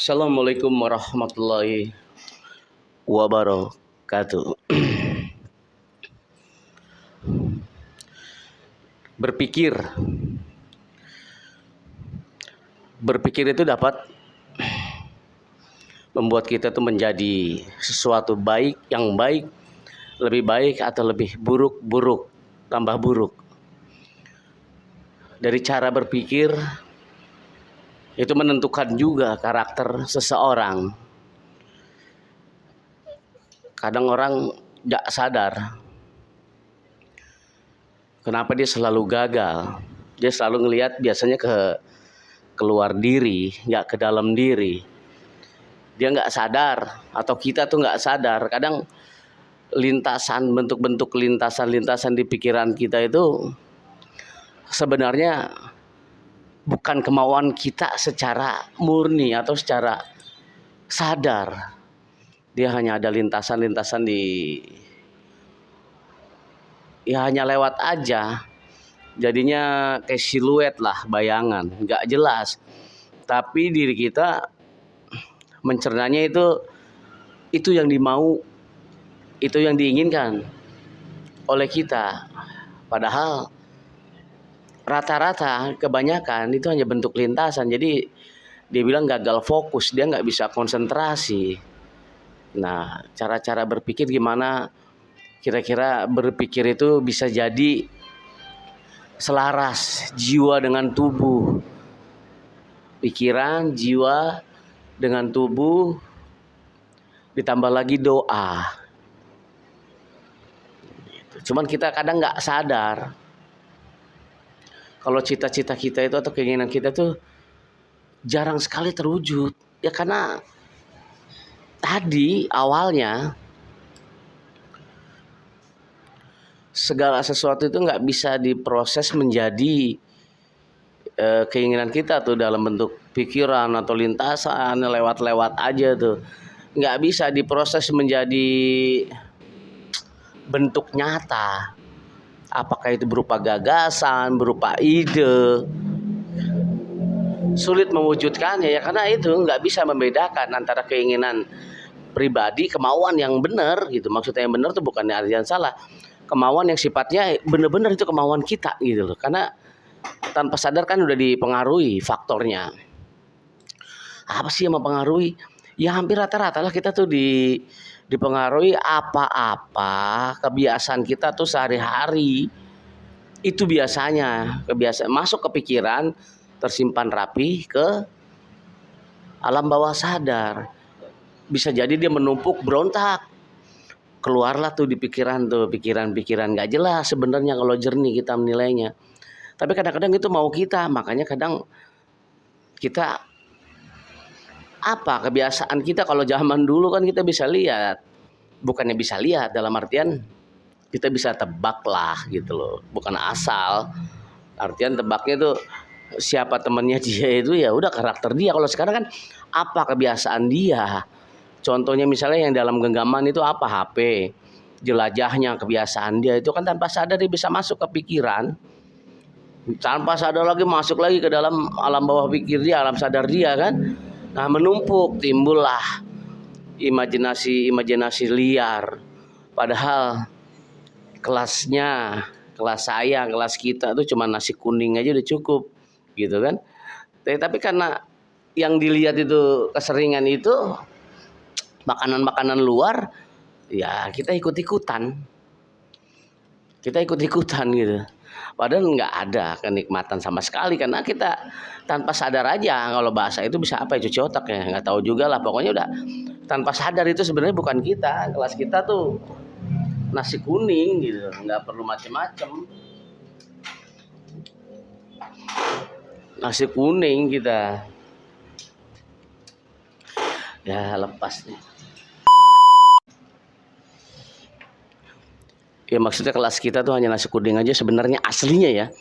Assalamualaikum warahmatullahi wabarakatuh. Berpikir. Berpikir itu dapat membuat kita tuh menjadi sesuatu baik, yang baik, lebih baik atau lebih buruk, tambah buruk. Dari cara berpikir itu menentukan juga karakter seseorang. Kadang orang gak sadar kenapa dia selalu gagal. Dia selalu ngelihat biasanya ke keluar diri, gak ke dalam diri. Dia gak sadar, atau kita tuh gak sadar. Kadang lintasan, bentuk-bentuk lintasan-lintasan di pikiran kita itu sebenarnya bukan kemauan kita secara murni atau secara sadar. Dia hanya ada lintasan-lintasan ya hanya lewat aja. Jadinya kayak siluet lah, bayangan, nggak jelas. Tapi diri kita mencernanya itu yang dimau, itu yang diinginkan oleh kita. Padahal rata-rata kebanyakan itu hanya bentuk lintasan. Jadi dia bilang gagal fokus, dia nggak bisa konsentrasi. Nah, cara-cara berpikir gimana kira-kira berpikir itu bisa jadi selaras jiwa dengan tubuh, pikiran, jiwa dengan tubuh, ditambah lagi doa. Cuman kita kadang nggak sadar kalau cita-cita kita itu atau keinginan kita tuh jarang sekali terwujud. Ya karena tadi awalnya segala sesuatu itu nggak bisa diproses menjadi keinginan kita tuh dalam bentuk pikiran atau lintasan, lewat-lewat aja tuh. Nggak bisa diproses menjadi bentuk nyata. Apakah itu berupa gagasan, berupa ide, sulit mewujudkannya ya karena itu nggak bisa membedakan antara keinginan pribadi, kemauan yang benar gitu. Maksudnya yang benar tuh bukan artian salah, kemauan yang sifatnya benar-benar itu kemauan kita gitu loh. Karena tanpa sadar kan udah dipengaruhi faktornya. Apa sih yang mempengaruhi? Ya hampir rata-rata lah kita tuh dipengaruhi apa-apa kebiasaan kita tuh sehari-hari. Itu biasanya kebiasaan masuk ke pikiran, tersimpan rapi ke alam bawah sadar. Bisa jadi dia menumpuk, berontak, keluarlah tuh di pikiran tuh pikiran-pikiran nggak jelas sebenarnya kalau jernih kita menilainya. Tapi kadang-kadang itu mau kita, makanya kadang kita kebiasaan kita kalau zaman dulu kan kita bisa lihat, bukannya bisa lihat dalam artian kita bisa tebak lah gitu loh, bukan asal. Artian tebaknya itu siapa temannya dia itu ya udah karakter dia. Kalau sekarang kan apa kebiasaan dia. Contohnya misalnya yang dalam genggaman itu apa, HP, jelajahnya, kebiasaan dia itu kan tanpa sadar dia bisa masuk ke pikiran, tanpa sadar lagi masuk lagi ke dalam alam bawah pikir dia, alam sadar dia kan. Nah menumpuk, timbullah imajinasi liar. Padahal kelas saya, kelas kita itu cuma nasi kuning aja udah cukup gitu kan. Tapi karena yang dilihat itu keseringan itu makanan-makanan luar, ya kita ikut-ikutan gitu. Padahal nggak ada kenikmatan sama sekali karena kita tanpa sadar aja. Kalau bahasa itu bisa apa ya, cuci otak ya, nggak tahu juga lah. Pokoknya udah tanpa sadar itu sebenarnya bukan kita. Kelas kita tuh nasi kuning gitu, nggak perlu macem-macem. Nasi kuning kita. Ya lepas nih. Ya maksudnya kelas kita tuh hanya nasi kuning aja sebenarnya aslinya ya.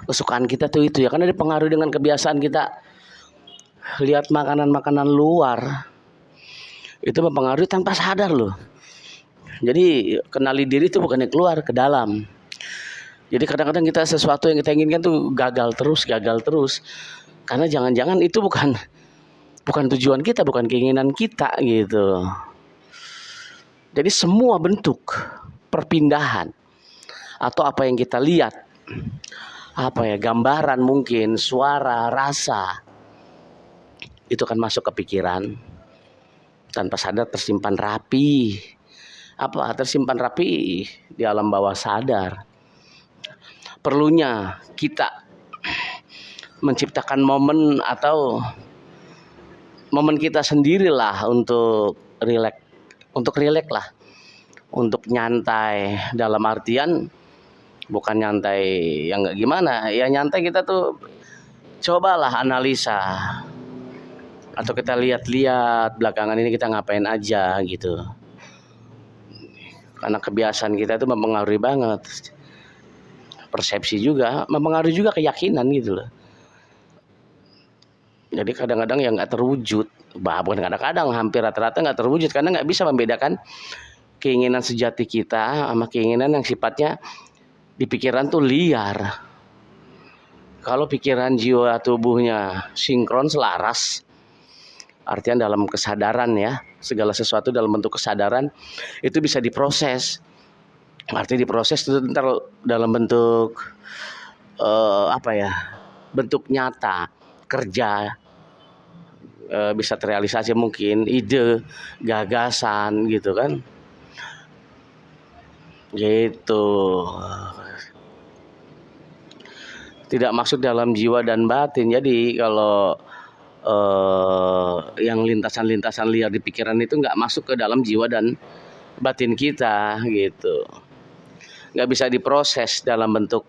Kesukaan kita tuh itu ya karena dipengaruhi dengan kebiasaan kita lihat makanan-makanan luar. Itu mempengaruhi tanpa sadar loh. Jadi kenali diri itu bukannya keluar ke dalam. Jadi kadang-kadang kita sesuatu yang kita inginkan tuh gagal terus. Karena jangan-jangan itu bukan bukan tujuan kita, bukan keinginan kita gitu. Jadi semua bentuk perpindahan atau apa yang kita lihat, gambaran mungkin, suara, rasa, itu kan masuk ke pikiran tanpa sadar, tersimpan rapi. Tersimpan rapi di alam bawah sadar. Perlunya kita menciptakan momen atau momen kita sendirilah untuk rileks, lah, untuk nyantai. Dalam artian bukan nyantai yang nggak gimana, ya nyantai kita tuh cobalah analisa atau kita lihat-lihat belakangan ini kita ngapain aja gitu. Karena kebiasaan kita itu mempengaruhi banget, persepsi juga mempengaruhi juga keyakinan gitu loh. Jadi kadang-kadang yang nggak terwujud, bukan kadang-kadang, hampir rata-rata nggak terwujud karena nggak bisa membedakan keinginan sejati kita sama keinginan yang sifatnya di pikiran tuh liar. Kalau pikiran, jiwa, tubuhnya sinkron, selaras, artinya dalam kesadaran ya, segala sesuatu dalam bentuk kesadaran itu bisa diproses. Artinya diproses itu ntar dalam bentuk bentuk nyata, kerja, bisa terrealisasi mungkin ide, gagasan gitu kan, gitu. Tidak masuk dalam jiwa dan batin. Jadi kalau yang lintasan-lintasan liar di pikiran itu nggak masuk ke dalam jiwa dan batin kita gitu, nggak bisa diproses dalam bentuk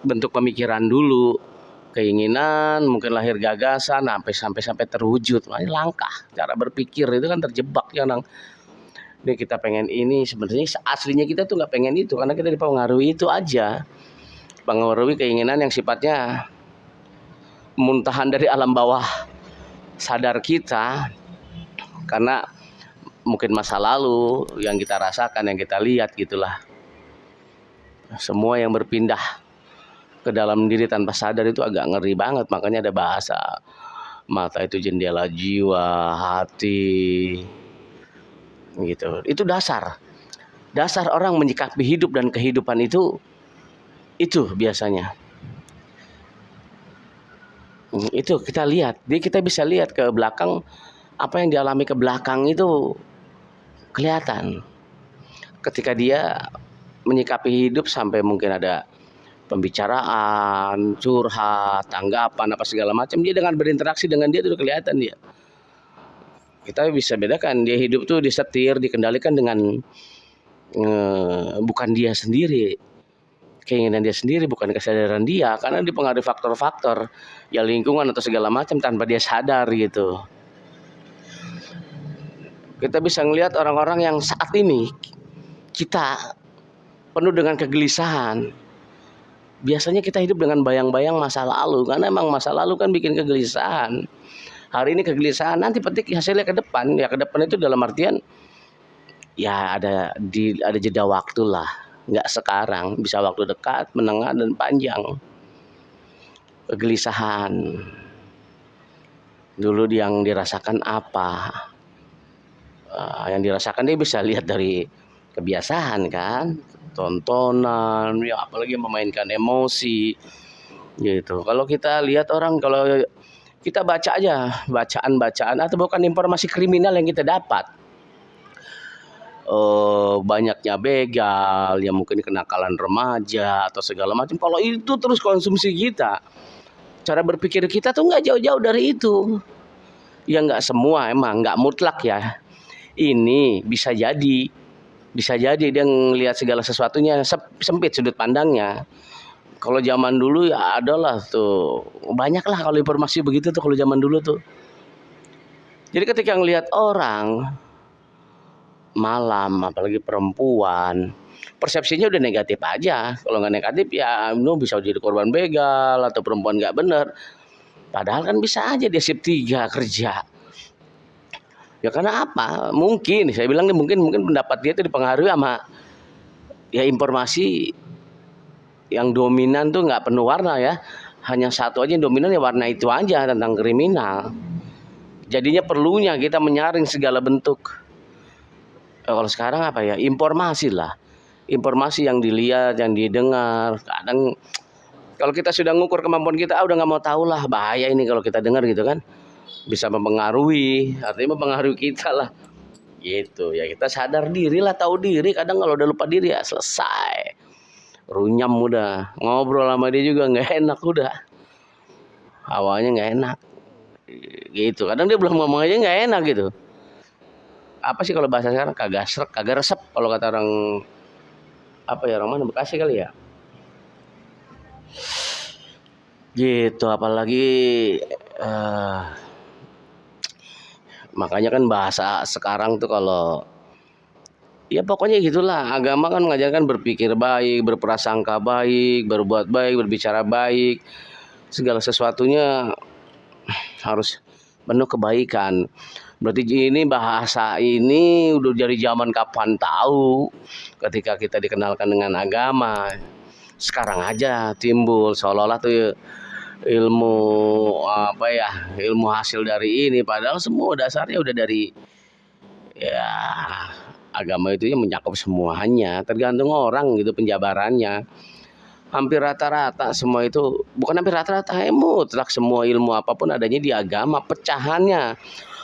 bentuk pemikiran dulu, keinginan, mungkin lahir gagasan, sampai terwujud. Ini langkah cara berpikir itu kan terjebak ya, ini kita pengen ini, sebenarnya aslinya kita tuh nggak pengen itu, karena kita dipengaruhi itu aja, pengaruhi keinginan yang sifatnya muntahan dari alam bawah sadar kita, karena mungkin masa lalu yang kita rasakan, yang kita lihat gitulah. Semua yang berpindah ke dalam diri tanpa sadar itu agak ngeri banget. Makanya ada bahasa mata itu jendela jiwa, hati gitu. Itu dasar orang menyikapi hidup dan kehidupan itu biasanya. Itu kita lihat, jadi kita bisa lihat ke belakang, apa yang dialami ke belakang itu kelihatan ketika dia menyikapi hidup, sampai mungkin ada pembicaraan, curhat, tanggapan apa segala macam, dia dengan berinteraksi dengan dia itu kelihatan dia. Kita bisa bedakan dia hidup tuh disetir, dikendalikan dengan bukan dia sendiri, keinginan dia sendiri, bukan kesadaran dia, karena dipengaruhi faktor-faktor ya lingkungan atau segala macam tanpa dia sadar gitu. Kita bisa ngelihat orang-orang yang saat ini kita penuh dengan kegelisahan. Biasanya kita hidup dengan bayang-bayang masa lalu, karena emang masa lalu kan bikin kegelisahan. Hari ini kegelisahan, nanti petik hasilnya ke depan. Ya ke depan itu dalam artian ya ada jeda waktu lah, nggak sekarang, bisa waktu dekat, menengah dan panjang. Kegelisahan dulu yang dirasakan apa? Yang dirasakan dia bisa lihat dari kebiasaan kan, tontonan, ya apalagi memainkan emosi gitu. Kalau kita lihat orang, kalau kita baca aja bacaan atau bukan informasi kriminal yang kita dapat, banyaknya begal, ya mungkin kenakalan remaja atau segala macam. Kalau itu terus konsumsi kita, cara berpikir kita tuh nggak jauh-jauh dari itu. Ya nggak semua, emang nggak mutlak ya. Ini bisa jadi dia ngelihat segala sesuatunya sempit sudut pandangnya. Kalau zaman dulu ya adalah tuh banyak lah kalau informasi begitu tuh kalau zaman dulu tuh. Jadi ketika ngelihat orang malam, apalagi perempuan, persepsinya udah negatif aja. Kalau nggak negatif ya bisa jadi korban begal atau perempuan nggak bener. Padahal kan bisa aja dia sip 3 kerja. Ya karena apa? Mungkin saya bilang mungkin pendapat dia itu dipengaruhi sama ya informasi yang dominan tuh nggak penuh warna ya, hanya satu aja yang dominan, ya warna itu aja, tentang kriminal. Jadinya perlunya kita menyaring segala bentuk. Kalau sekarang apa ya, informasi lah, informasi yang dilihat, yang didengar. Kadang kalau kita sudah ngukur kemampuan kita, udah nggak mau tahu lah, bahaya ini kalau kita dengar gitu kan, bisa mempengaruhi, artinya mempengaruhi kita lah. Gitu ya, kita sadar diri lah, tahu diri. Kadang kalau udah lupa diri ya selesai, runyam udah. Ngobrol sama dia juga nggak enak, udah awalnya nggak enak gitu. Kadang dia belum ngomong aja nggak enak gitu. Apa sih kalau bahasa sekarang, kagak srek, kagak resep kalau kata orang, apa ya, orang mana, Bekasi kali ya, gitu. Apalagi makanya kan bahasa sekarang tuh kalau, ya pokoknya gitulah, agama kan mengajarkan berpikir baik, berprasangka baik, berbuat baik, berbicara baik, segala sesuatunya harus penuh kebaikan. Berarti ini bahasa ini udah dari zaman kapan tahu, ketika kita dikenalkan dengan agama. Sekarang aja timbul seolah-olah tuh ilmu, apa ya, ilmu hasil dari ini, padahal semua dasarnya udah dari, ya, agama itu ya mencakup semuanya, tergantung orang gitu penjabarannya. Hampir rata-rata semua itu, bukan hampir rata-rata, mutlak semua ilmu apapun adanya di agama. Pecahannya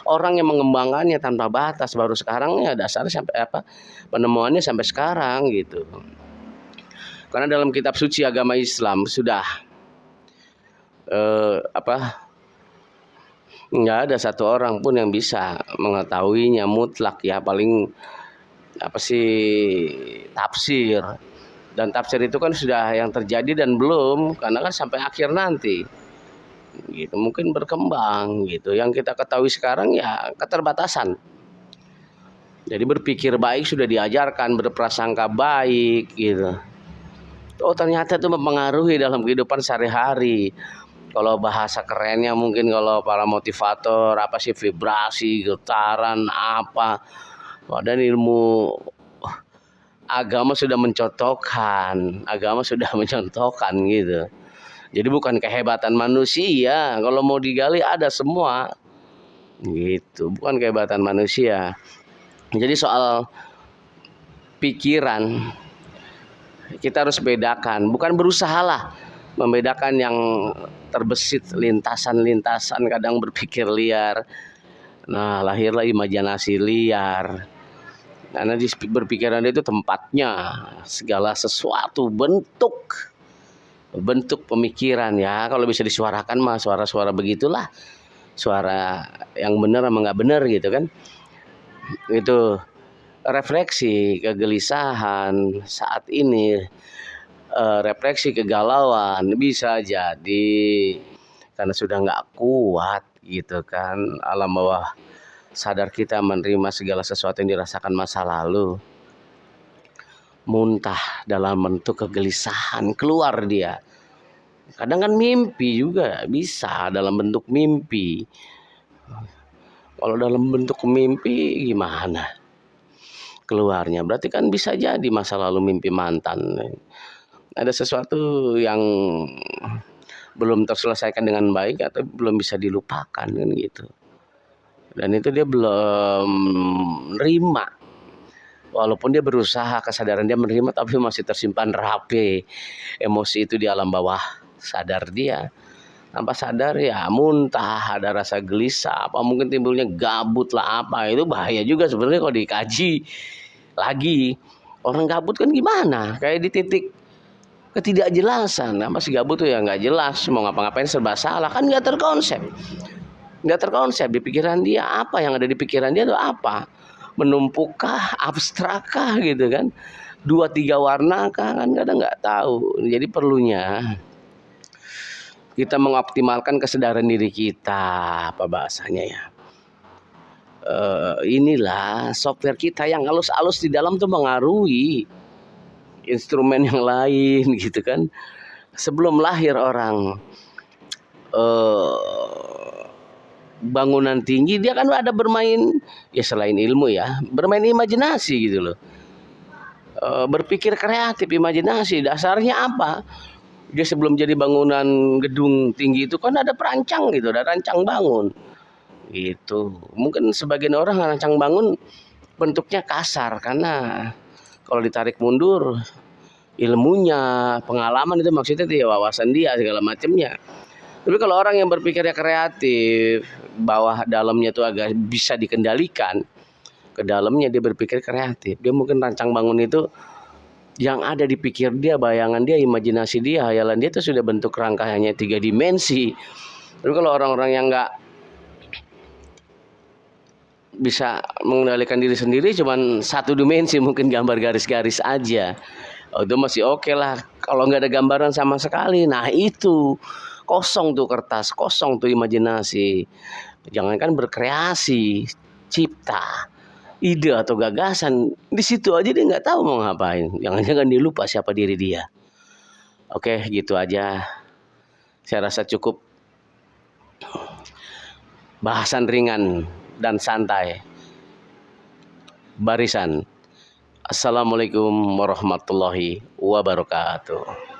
orang yang mengembangkannya tanpa batas baru sekarang ya, dasarnya sampai apa, penemuannya sampai sekarang gitu. Karena dalam kitab suci agama Islam sudah nggak ada satu orang pun yang bisa mengetahuinya mutlak ya, paling apa sih, tafsir. Dan tafsir itu kan sudah yang terjadi dan belum, karena kan sampai akhir nanti gitu, mungkin berkembang gitu. Yang kita ketahui sekarang ya keterbatasan. Jadi berpikir baik sudah diajarkan, berprasangka baik gitu. Oh ternyata itu mempengaruhi dalam kehidupan sehari-hari. Kalau bahasa kerennya mungkin kalau para motivator, apa sih, vibrasi, getaran, apa. Dan ilmu agama sudah mencontohkan, gitu. Jadi bukan kehebatan manusia, kalau mau digali ada semua, gitu. Bukan kehebatan manusia. Jadi soal pikiran kita harus bedakan, bukan berusaha lah membedakan yang terbesit lintasan-lintasan, kadang berpikir liar. Nah, lahirlah imajinasi liar. Karena di berpikiran itu tempatnya segala sesuatu, bentuk pemikiran ya. Kalau bisa disuarakan mah suara-suara begitulah, suara yang benar sama nggak benar gitu kan. Itu refleksi kegelisahan saat ini, refleksi kegalauan, bisa jadi karena sudah nggak kuat gitu kan, alam bawah sadar kita menerima segala sesuatu yang dirasakan masa lalu, muntah dalam bentuk kegelisahan, keluar dia. Kadang kan mimpi juga bisa dalam bentuk mimpi. Kalau dalam bentuk mimpi gimana keluarnya? Berarti kan bisa jadi masa lalu mimpi mantan. Ada sesuatu yang belum terselesaikan dengan baik atau belum bisa dilupakan kan gitu. Dan itu dia belum menerima. Walaupun dia berusaha, kesadaran dia menerima, tapi masih tersimpan rapi emosi itu di alam bawah sadar dia. Tanpa sadar ya muntah, ada rasa gelisah, apa mungkin timbulnya gabut lah apa. Itu bahaya juga sebenarnya kalau dikaji lagi. Orang gabut kan gimana? Kayak di titik ketidakjelasan. Nah, masih gabut tuh ya nggak jelas, mau ngapa-ngapain serba salah, kan nggak terkonsep di pikiran dia. Apa yang ada di pikiran dia itu apa? Menumpukkah, abstrakkah gitu kan, 2-3 warna kah, kan kadang nggak tahu. Jadi perlunya kita mengoptimalkan kesadaran diri kita, apa bahasanya ya, inilah software kita yang halus-halus di dalam tuh mengaruhi instrumen yang lain gitu kan. Sebelum lahir orang, bangunan tinggi, dia kan ada bermain ya, selain ilmu ya, bermain imajinasi gitu loh. Berpikir kreatif, imajinasi, dasarnya apa? Dia sebelum jadi bangunan gedung tinggi itu kan ada perancang gitu, ada rancang bangun. Gitu. Mungkin sebagian orang rancang bangun bentuknya kasar karena kalau ditarik mundur ilmunya, pengalaman itu maksudnya dia wawasan dia segala macamnya. Tapi kalau orang yang berpikirnya kreatif, bawah dalamnya tuh agak bisa dikendalikan, ke dalamnya dia berpikir kreatif. Dia mungkin rancang bangun itu yang ada di pikir dia, bayangan dia, imajinasi dia, hayalan dia itu sudah bentuk rangkaiannya 3 dimensi. Tapi kalau orang-orang yang nggak bisa mengendalikan diri sendiri, cuman 1 dimensi, mungkin gambar garis-garis aja. Oh, itu masih oke lah. Kalau nggak ada gambaran sama sekali, nah itu kosong tuh kertas, kosong tuh imajinasi. Jangankan berkreasi, cipta, ide atau gagasan, di situ aja dia nggak tahu mau ngapain. Jangan-jangan dia lupa siapa diri dia. Oke, gitu aja. Saya rasa cukup bahasan ringan dan santai. Barisan. Assalamualaikum warahmatullahi wabarakatuh.